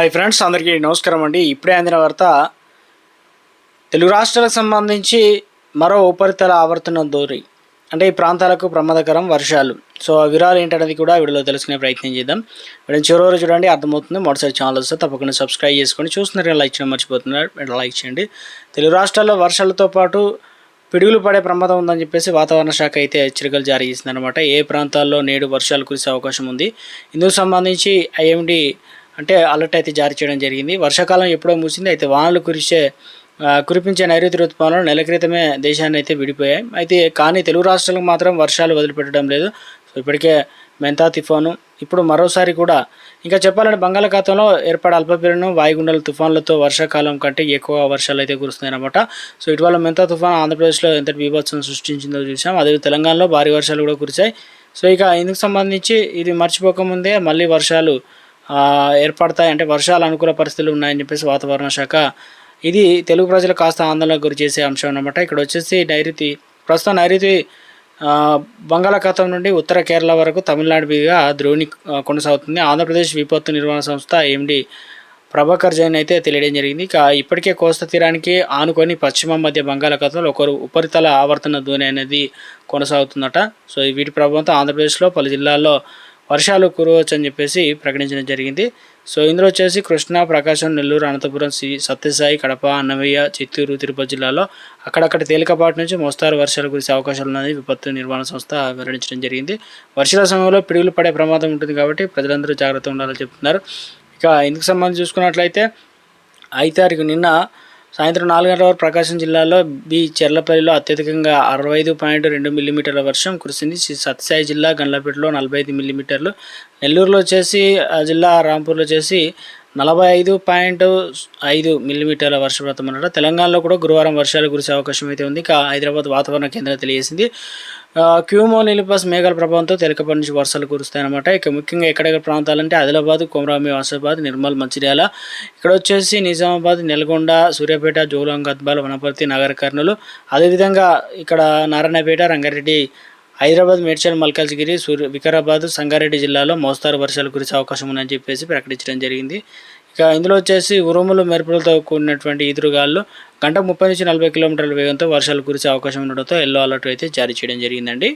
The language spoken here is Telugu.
హాయ్ ఫ్రెండ్స్, అందరికీ నమస్కారం అండి. ఇప్పుడే అందిన వార్త, తెలుగు రాష్ట్రాలకు సంబంధించి మరో ఉపరితల ఆవర్తన దూరి అంటే ఈ ప్రాంతాలకు ప్రమాదకరం వర్షాలు. సో ఆ వివరాలు ఏంటనేది కూడా వీడియోలో తెలుసుకునే ప్రయత్నం చేద్దాం. వీడియో చివరి వరకు చూడండి, అర్థమవుతుంది. మొదటిసారి ఛానల్ వస్తే తప్పకుండా సబ్స్క్రైబ్ చేసుకోండి. చూస్తున్నారు లైక్ చేయడం మర్చిపోతున్నారు, లైక్ చేయండి. తెలుగు రాష్ట్రాల్లో వర్షాలతో పాటు పిడుగులు పడే ప్రమాదం ఉందని చెప్పేసి వాతావరణ శాఖ అయితే హెచ్చరికలు జారీ చేసిందనమాట. ఏ ప్రాంతాల్లో నేడు వర్షాలు కురిసే అవకాశం ఉంది, ఇందుకు సంబంధించి ఐఎండీ అంటే అలర్ట్ అయితే జారీ చేయడం జరిగింది. వర్షాకాలం ఎప్పుడో ముగిసింది, అయితే వానలు కురిపించే నైరుతి ఋతుపవనాలు నెల క్రితమే దేశాన్ని అయితే విడిపోయాయి. అయితే కానీ తెలుగు రాష్ట్రాలకు మాత్రం వర్షాలు వదిలిపెట్టడం లేదు. సో ఇప్పటికే మెంతా తుఫాను, ఇప్పుడు మరోసారి కూడా ఇంకా చెప్పాలంటే బంగాళాఖాతంలో ఏర్పడే అల్పపీడనం వాయుగుండాల తుఫాన్లతో వర్షాకాలం కంటే ఎక్కువ వర్షాలు అయితే కురుస్తున్నాయి అన్నమాట. సో ఇటీవల మెంతా తుఫాను ఆంధ్రప్రదేశ్లో ఎంతటి బీభత్సం సృష్టించిందో చూసాం. అదే తెలంగాణలో భారీ వర్షాలు కూడా కురిశాయి. సో ఇక ఇందుకు సంబంధించి ఇది మర్చిపోకముందే మళ్ళీ వర్షాలు ఏర్పడతాయి, అంటే వర్షాలు అనుకూల పరిస్థితులు ఉన్నాయని చెప్పేసి వాతావరణ శాఖ ఇది తెలుగు ప్రజలు కాస్త ఆందోళనకు గురి చేసే అంశం అన్నమాట. ఇక్కడ వచ్చేసి ప్రస్తుతం నైరుతి బంగాళాఖాతం నుండి ఉత్తర కేరళ వరకు తమిళనాడు మీదుగా ద్రోణి కొనసాగుతుంది. ఆంధ్రప్రదేశ్ విపత్తు నిర్వహణ సంస్థ ఎండి ప్రభాకర్ జైన్ అయితే తెలియడం జరిగింది. ఇప్పటికే కోస్తా తీరానికి ఆనుకొని పశ్చిమ మధ్య బంగాళాఖాతంలో ఉపరితల ఆవర్తన ధోని అనేది కొనసాగుతుందట. సో వీటి ప్రభావంతో ఆంధ్రప్రదేశ్లో పలు జిల్లాల్లో వర్షాలు కురవచ్చు అని చెప్పేసి ప్రకటించడం జరిగింది. సో ఇందులో వచ్చేసి కృష్ణా, ప్రకాశం, నెల్లూరు, అనంతపురం, సత్యసాయి, కడప, అన్నమయ్య, చిత్తూరు, తిరుపతి జిల్లాలో అక్కడక్కడ తేలికపాటి నుంచి మోస్తారు వర్షాలు కురిసే అవకాశాలు ఉన్నది విపత్తు నిర్వహణ సంస్థ వెల్లడించడం జరిగింది. వర్షాల సమయంలో పిడుగులు పడే ప్రమాదం ఉంటుంది కాబట్టి ప్రజలందరూ జాగ్రత్తగా ఉండాలని చెప్తున్నారు. ఇక ఇందుకు సంబంధించి చూసుకున్నట్లయితే 5 తారీఖు నిన్న సాయంత్రం 4 గంటల వరకు ప్రకాశం జిల్లాలో చెర్లపల్లిలో అత్యధికంగా 65.2 మిల్లీమీటర్ల వర్షం కురిసింది. సత్యసాయి జిల్లా గండ్లపేటలో 45 మిల్లీమీటర్లు, నెల్లూరులో వచ్చేసి జిల్లా రాంపూర్లో వచ్చేసి 45.5 మిల్లీమీటర్ల వర్షపాతం అన్నమాట. తెలంగాణలో కూడా గురువారం వర్షాలు కురిసే అవకాశం అయితే ఉంది. హైదరాబాద్ వాతావరణ కేంద్రం తెలియజేసింది. క్యూమోనిలిపస్ మేఘాల ప్రభావంతో తేలికపాటి నుంచి వర్షాలు కురుస్తాయన్నమాట. ఇక ముఖ్యంగా ఎక్కడెక్కడ ప్రాంతాలంటే ఆదిలాబాద్, కొమరామి, ఆసిఫాబాద్, నిర్మల్, మంచిర్యాల, ఇక్కడ వచ్చేసి నిజామాబాద్, నల్గొండ, సూర్యాపేట, జోగులాంబ గద్వాల, వనపర్తి, నగర కర్నూలు, అదేవిధంగా ఇక్కడ నారాయణపేట, రంగారెడ్డి, హైదరాబాద్, మేడ్చల్, మల్కాజ్గిరి, వికారాబాద్, సంగారెడ్డి జిల్లాలో మోస్తారు వర్షాలు కురిసే అవకాశం ఉందని చెప్పేసి ప్రకటించడం జరిగింది. ఇక ఇందులో వచ్చేసి ఉరుములు, మెరుపులతో కూడినటువంటి ఈదురుగాలు గంటకు 30 నుంచి 40 కిలోమీటర్ల వేగంతో వర్షాలు కురిసే అవకాశం ఉండడంతో ఎల్లో అలర్ట్ అయితే జారీ చేయడం జరిగిందండి.